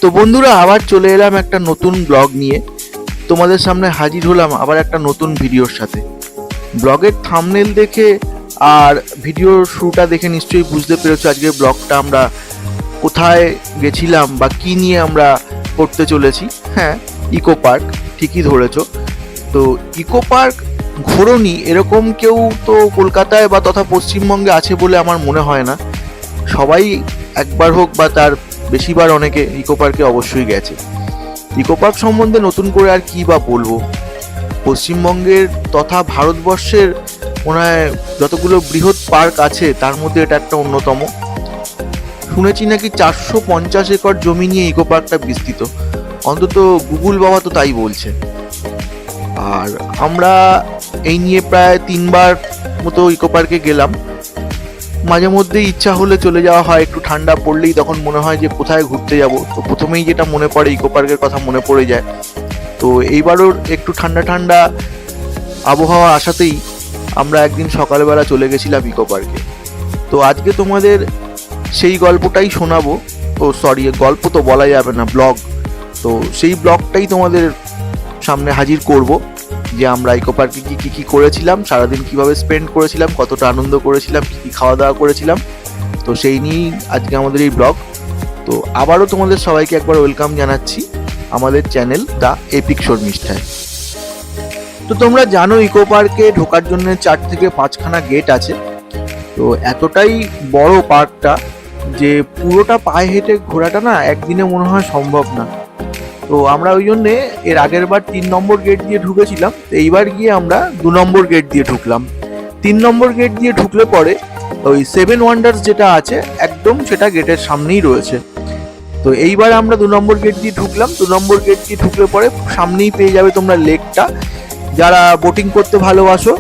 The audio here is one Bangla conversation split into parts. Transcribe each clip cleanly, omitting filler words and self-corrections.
তো বন্ধুরা, আবার চলে এলাম একটা নতুন ব্লগ নিয়ে। তোমাদের সামনে হাজির হলাম আবার একটা নতুন ভিডিওর সাথে। ব্লগের থাম্বনেল দেখে আর ভিডিওর শুরুটা দেখে নিশ্চয়ই বুঝতে পেরেছো আজকের ব্লগটা আমরা কোথায় গেছিলাম বা কি নিয়ে আমরা করতে চলেছি। হ্যাঁ, ইকো পার্ক, ঠিকই ধরেছো। তো ইকো পার্ক ঘোরনি এরকম কেউ তো কলকাতায় বা তথা পশ্চিমবঙ্গে আছে বলে আমার মনে হয় না। সবাই একবার হোক বা তার বেশিবার অনেকে ইকো পার্কে অবশ্যই গেছে। ইকো পার্ক সম্বন্ধে নতুন করে আর কি বা বলবো। পশ্চিমবঙ্গের তথা ভারতবর্ষের মনে হয় যতগুলো বৃহৎ পার্ক আছে তার মধ্যে এটা একটা অন্যতম। শুনেছি নাকি 450 একর জমি নিয়ে ইকো পার্কটা বিস্তৃত, অন্তত গুগল বাবা তো তাই বলছে। আর আমরা এই নিয়ে প্রায় 3বার মতো ইকো পার্কে গেলাম। মাঝে মধ্যে ইচ্ছা হলে চলে যাওয়া হয়, একটু ঠান্ডা পড়লেই তখন মনে হয় যে কোথায় ঘুরতে যাব। তো প্রথমেই যেটা মনে পড়ে ইকো পার্কের কথা মনে পড়ে যায়। তো এইবারও একটু ঠান্ডা ঠান্ডা আবহাওয়া আসাতেই আমরা একদিন সকালবেলা চলে গেছিলাম ইকো পার্কে। তো আজকে তোমাদের সেই গল্পটাই শোনাবো। ও সরি, গল্প তো বলা যাবে না, ব্লগ। তো সেই ব্লগটাই তোমাদের সামনে হাজির করব, যে আমরা ইকো পার্কে কি কি করেছিলাম, সারাদিন কিভাবে স্পেন্ড করেছিলাম, কতটা আনন্দ করেছিলাম, কি কি খাওয়া দাওয়া করেছিলাম। তো সেই নিয়েই আজকে আমাদের এই ব্লগ। তো আবারও তোমাদের সবাইকে একবার ওয়েলকাম জানাচ্ছি আমাদের চ্যানেল দ্য এপিক শর্মিষ্ঠায়। তো তোমরা জানো ইকো পার্কে ঢোকার জন্য 4 থেকে 5খানা গেট আছে। তো এতটাই বড় পার্কটা যে পুরোটা পায়ে হেঁটে ঘোরাটা না একদিনে মনে হয় সম্ভব না। তো আমরা ওই জন্যে এর আগের বার 3 নম্বর গেট দিয়ে ঢুকেছিলাম, তো এইবার গিয়ে আমরা 2 নম্বর গেট দিয়ে ঢুকলাম। 3 নম্বর গেট দিয়ে ঢুকলে পরে ওই 7 ওয়ান্ডার্স যেটা আছে একদম সেটা গেটের সামনেই রয়েছে। তো এইবার আমরা 2 নম্বর গেট দিয়ে ঢুকলাম। 2 নম্বর গেট দিয়ে ঢুকলে পরে সামনেই পেয়ে যাবে তোমরা লেকটা। যারা বোটিং করতে ভালোবাসো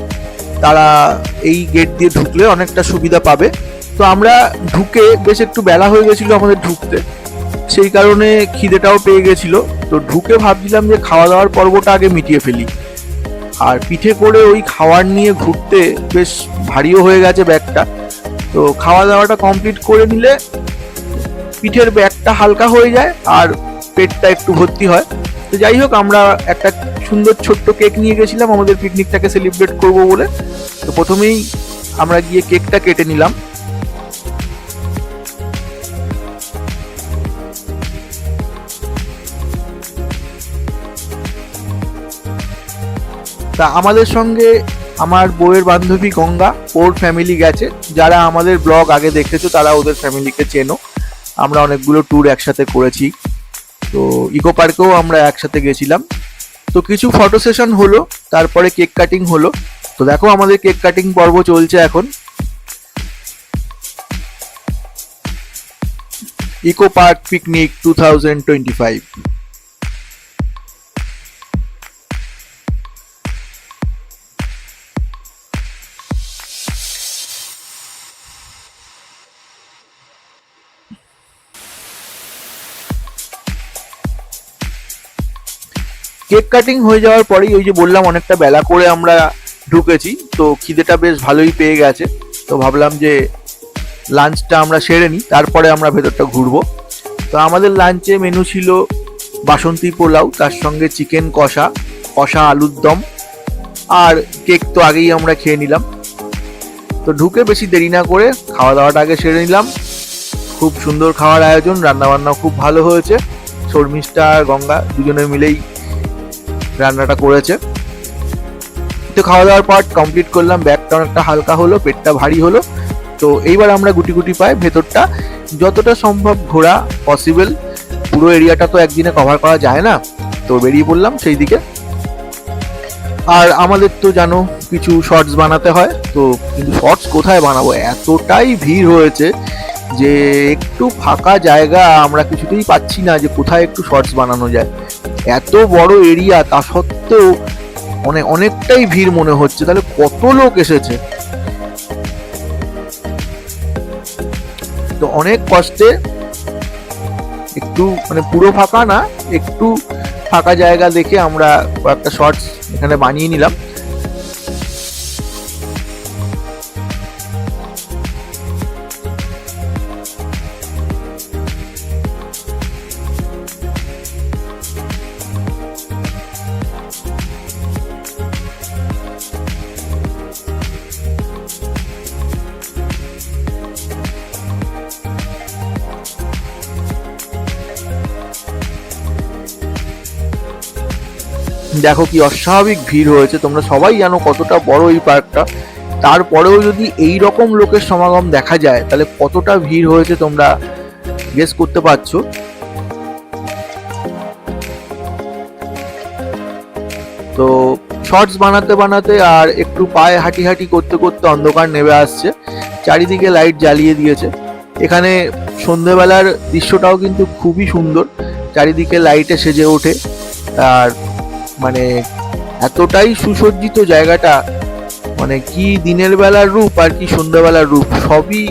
তারা এই গেট দিয়ে ঢুকলে অনেকটা সুবিধা পাবে। তো আমরা ঢুকে বেশ একটু বেলা হয়ে গেছিলো আমাদের ঢুকতে, সেই কারণে খিদেটাও পেয়ে গেছিলো। তো ঢুকে ভাবছিলাম যে খাওয়া দাওয়ার পর্বটা আগে মিটিয়ে ফেলি। আর পিঠে করে ওই খাওয়ার নিয়ে ঘুরতে বেশ ভারীও হয়ে গেছে ব্যাগটা। তো খাওয়া দাওয়াটা কমপ্লিট করে নিলে পিঠের ব্যাগটা হালকা হয়ে যায় আর পেটটা একটু ভর্তি হয়। তো যাই হোক, আমরা একটা সুন্দর ছোট্ট কেক নিয়ে গেছিলাম আমাদের পিকনিকটাকে সেলিব্রেট করব বলে। তো প্রথমেই আমরা গিয়ে কেকটা কেটে নিলাম। তা আমাদের সঙ্গে আমার বউয়ের বান্ধবী গঙ্গা, ওর ফ্যামিলি গেছে। যারা আমাদের ব্লগ আগে দেখেছো তারা ওদের ফ্যামিলিকে চেনো। আমরা অনেকগুলো ট্যুর একসাথে করেছি। তো ইকো পার্কেও আমরা একসাথে গেছিলাম। তো কিছু ফটো সেশন হলো, তারপরে কেক কাটিং হলো। তো দেখো আমাদের কেক কাটিং পর্ব চলছে এখন। Eco park picnic 2025। Cake cutting হয়ে যাওয়ার পরেই ওই যে বললাম অনেকটা বেলা করে আমরা ঢুকেছি, তো খিদেটা বেশ ভালোই পেয়ে গেছে। তো ভাবলাম যে লাঞ্চটা আমরা সেরে নিই, তারপরে আমরা ভেতরটা ঘুরবো। তো আমাদের লাঞ্চে মেনু ছিল বাসন্তী পোলাও, তার সঙ্গে চিকেন কষা, কষা আলুর দম, আর কেক তো আগেই আমরা খেয়ে নিলাম। তো ঢুকে বেশি দেরি না করে খাওয়া দাওয়াটা আগে সেরে নিলাম। খুব সুন্দর খাওয়ার আয়োজন, রান্নাবান্নাও খুব ভালো হয়েছে। শর্মিষ্ঠা আর গঙ্গা দুজনে মিলেই রান্নাটা করেছে। তো খাওয়া দাওয়ার পার্ট কমপ্লিট করলাম, ব্যাগটা অনেকটা হালকা হলো, পেটটা ভারী হলো। তো এইবার আমরা গুটি গুটি পায়ে ভেতরটা যতটা সম্ভব ঘোরা পসিবল, পুরো এরিয়াটা তো একদিনে কভার করা যায় না, তো বেরিয়ে পড়লাম সেই দিকে। আর আমাদের তো জানো কিছু শর্টস বানাতে হয়। তো কিন্তু শর্টস কোথায় বানাবো, এতটাই ভিড় হয়েছে যে একটু ফাঁকা জায়গা আমরা কিছুতেই পাচ্ছি না যে কোথায় একটু শর্টস বানানো যায়। এত বড় এরিয়া, তা সত্ত্বেও অনেকটাই ভিড় মনে হচ্ছে। তাহলে কত লোক এসেছে। তো অনেক কষ্টে একটু পুরো ফাঁকা না, একটু ফাঁকা জায়গা দেখে আমরা কয়েকটা শর্টস এখানে বানিয়ে নিলাম। দেখো কি অস্বাভাবিক ভিড় হয়েছে, তোমরা সবাই জানো কতটা বড় এই পার্কটা, তারপরেও যদি এই রকম লোকের সমাগম দেখা যায় তাহলে কতটা ভিড় হয়েছে তোমরা গেস করতে পারছো। তো শর্টস বানাতে বানাতে আর একটু পায়ে হাঁটি হাঁটি করতে করতে অন্ধকার নেমে আসছে, চারিদিকে লাইট জ্বালিয়ে দিয়েছে। এখানে সন্ধেবেলার দৃশ্যটাও কিন্তু খুবই সুন্দর, চারিদিকে লাইটে সেজে ওঠে। আর মানে এতটাই সুসজ্জিত জায়গাটা, মানে কি দিনের বেলার রূপ আর কি সন্ধ্যাবেলার রূপ সবই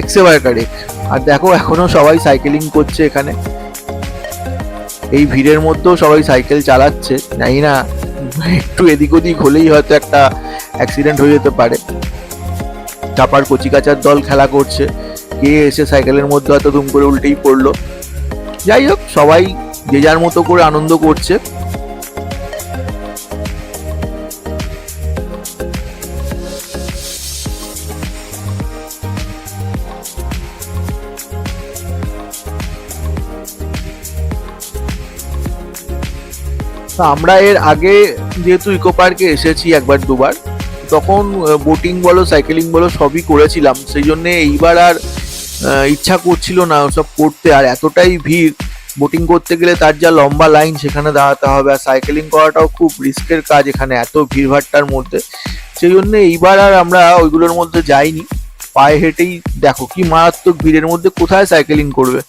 এক্সেবারে। আর দেখো এখনো সবাই সাইকেলিং করছে এখানে, এই ভিড়ের মধ্যেও সবাই সাইকেল চালাচ্ছে। জানি না একটু এদিক ওদিক হলেই হয়তো একটা অ্যাক্সিডেন্ট হয়ে যেতে পারে। চাপার কচিকাচার দল খেলা করছে, কে এসে সাইকেলের মধ্যে হয়তো দুম করে উল্টেই পড়লো। যাই হোক, সবাই যে যার মতো করে আনন্দ করছে। আমরা এর আগে যেহেতু ইকো পার্কে এসেছি একবার দুবার, তখন বোটিং বলো সাইকেলিং বলো সবই করেছিলাম, সেই জন্য এইবার আর ইচ্ছা করছিল না ওসব করতে। আর এতটাই ভিড়, বোটিং করতে গেলে তার যা লম্বা লাইন সেখানে দাঁড়াতে হবে, আর সাইকেলিং করাটাও খুব রিস্কের কাজ এখানে এত ভিড়ভাট্টার মধ্যে। সেই জন্য এইবার আর আমরা ওইগুলোর মধ্যে যাইনি, পায়ে হেঁটেই দেখো কি মারাত্মক ভিড়ের মধ্যে কোথায় সাইকেলিং করবে,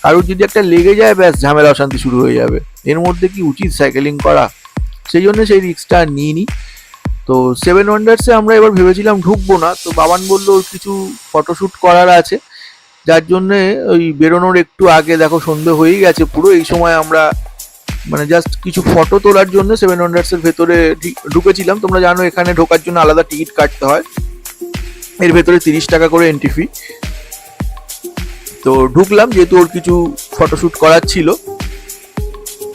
কারোর যদি একটা লেগে যায় ব্যাস ঝামেলা অশান্তি শুরু হয়ে যাবে। এর মধ্যে কি উচিত সাইকেলিং করা, সেই জন্য সেই রিস্কটা নিইনি। তো সেভেন ওয়ান্ডার্সে আমরা এবার ভেবেছিলাম ঢুকবো না, তো বাবান বললো কিছু ফটোশ্যুট করার আছে, যার জন্যে ওই বেরোনোর একটু আগে দেখো সন্ধে হয়েই গেছে পুরো, এই সময় আমরা মানে জাস্ট কিছু ফটো তোলার জন্য সেভেন ওয়ান্ডার্সের ভেতরে ঢুকেছিলাম। তোমরা জানো এখানে ঢোকার জন্য আলাদা টিকিট কাটতে হয়, এর ভেতরে 30 টাকা করে এন্ট্রি ফি। তো ঢুকলাম, যেহেতু ওর কিছু ফটোশ্যুট করার ছিল।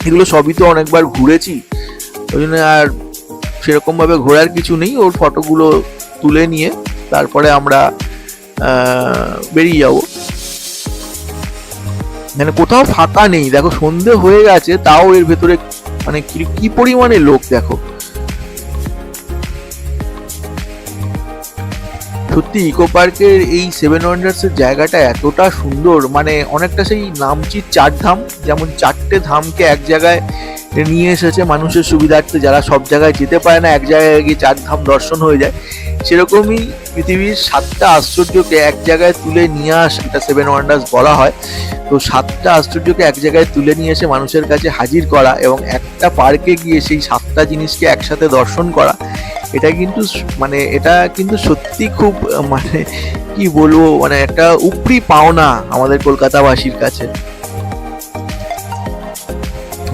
এগুলো সবই তো অনেকবার ঘুরেছি, ওই জন্য আর সেরকম ভাবে ঘোরার কিছু নেই। ওর ফটোগুলো তুলে নিয়ে তারপরে আমরা বেরিয়ে যাবো। মানে কোথাও ফাঁকা নেই, দেখো সন্ধে হয়ে গেছে তাও এর ভেতরে মানে কি পরিমাণে লোক দেখো। সত্যি ইকো পার্কের এই সেভেন ওয়ান্ডার্সের জায়গাটা এতটা সুন্দর, মানে অনেকটা সেই নামচির 4 ধাম, যেমন 4টে ধামকে এক জায়গায় নিয়ে এসেছে মানুষের সুবিধার্থে, যারা সব জায়গায় যেতে পারে না এক জায়গায় গিয়ে 4 ধাম দর্শন হয়ে যায়। সেরকমই পৃথিবীর 7টা আশ্চর্যকে এক জায়গায় তুলে নিয়ে আসা, এটা সেভেন ওয়ান্ডার্স বলা হয়। তো 7টা আশ্চর্যকে এক জায়গায় তুলে নিয়ে এসে মানুষের কাছে হাজির করা এবং একটা পার্কে গিয়ে সেই 7টা জিনিসকে একসাথে দর্শন করা, এটা কিন্তু সত্যি খুব মানে কি বলবো, মানে একটা উপরি পাওনা আমাদের কলকাতাবাসীর কাছে।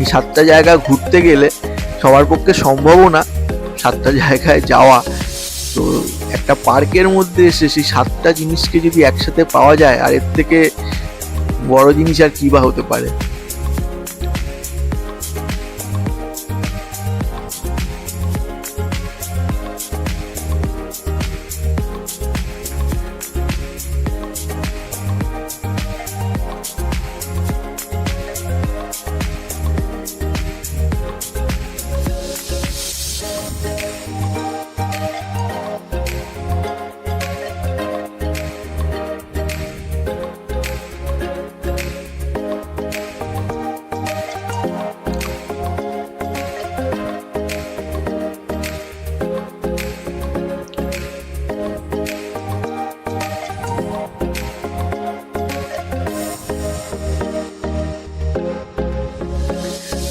এই 7টা জায়গা ঘুরতে গেলে সবার পক্ষে সম্ভবও না 7টা জায়গায় যাওয়া। তো একটা পার্কের মধ্যে এসে সেই 7টা জিনিসকে যদি একসাথে পাওয়া যায়, আর এর থেকে বড় জিনিস আর কি বা হতে পারে।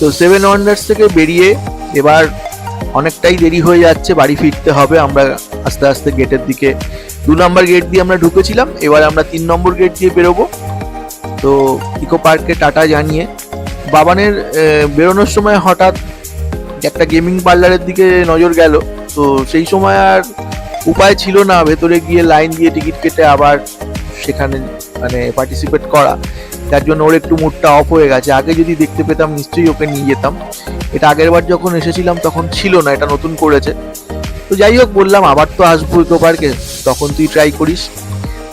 তো সেভেন ওয়ান্ডার্স থেকে বেরিয়ে এবার অনেকটাই দেরি হয়ে যাচ্ছে, বাড়ি ফিরতে হবে। আমরা আস্তে আস্তে গেটের দিকে 2 নম্বর গেট দিয়ে আমরা ঢুকেছিলাম, এবার আমরা 3 নম্বর গেট দিয়ে বেরোবো। তো ইকো পার্কে টাটা জানিয়ে বাবানের বেরোনোর সময় হঠাৎ একটা গেমিং পার্লারের দিকে নজর গেল। তো সেই সময় আর উপায় ছিল না ভেতরে গিয়ে লাইন দিয়ে টিকিট কেটে আবার সেখানে মানে পার্টিসিপেট করা, যার জন্য ওর একটু মুডটা অফ হয়ে গেছে। আগে যদি দেখতে পেতাম নিশ্চয়ই ওকে নিয়ে যেতাম, এটা আগের বার যখন এসেছিলাম তখন ছিল না, এটা নতুন করেছে। তো যাই হোক, বললাম আবার তো আসবো ইকো পার্কে, তখন তুই ট্রাই করিস।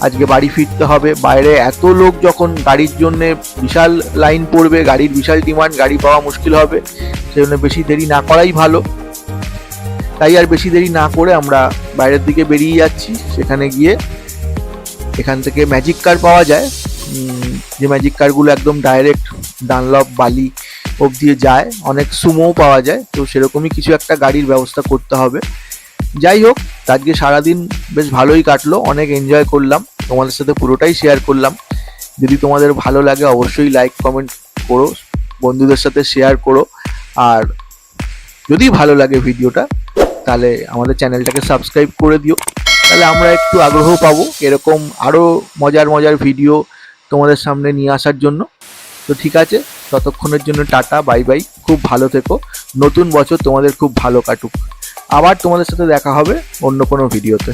আজকে বাড়ি ফিরতে হবে। বাইরে এত লোক যখন গাড়ির জন্য বিশাল লাইন পড়বে, গাড়ির বিশাল ডিমান্ড, গাড়ি পাওয়া মুশকিল হবে, সেজন্য বেশি দেরি না করাই ভালো। তাই আর বেশি দেরি না করে আমরা বাইরের দিকে বেরিয়ে যাচ্ছি। সেখানে গিয়ে এখান থেকে ম্যাজিক কার পাওয়া যায়, যে ম্যাজিক কারগুলো একদম ডাইরেক্ট ডানলপ বালি অবধি যায়, অনেক সুমোও পাওয়া যায়। তো সেরকমই কিছু একটা গাড়ির ব্যবস্থা করতে হবে। যাই হোক, আজকে সারাদিন বেশ ভালোই কাটলো, অনেক এনজয় করলাম, তোমাদের সাথে পুরোটাই শেয়ার করলাম। যদি তোমাদের ভালো লাগে অবশ্যই লাইক কমেন্ট করো, বন্ধুদের সাথে শেয়ার করো, আর যদি ভালো লাগে ভিডিওটা তাহলে আমাদের চ্যানেলটাকে সাবস্ক্রাইব করে দিও। তাহলে আমরা একটু আগ্রহ পাবো এরকম আরও মজার মজার ভিডিও তোমাদের সামনে নিয়ে আসার জন্য। তো ঠিক আছে, ততক্ষণের জন্য টাটা, বাই বাই, খুব ভালো থেকো, নতুন বছর তোমাদের খুব ভালো কাটুক। আবার তোমাদের সাথে দেখা হবে অন্য কোনো ভিডিওতে।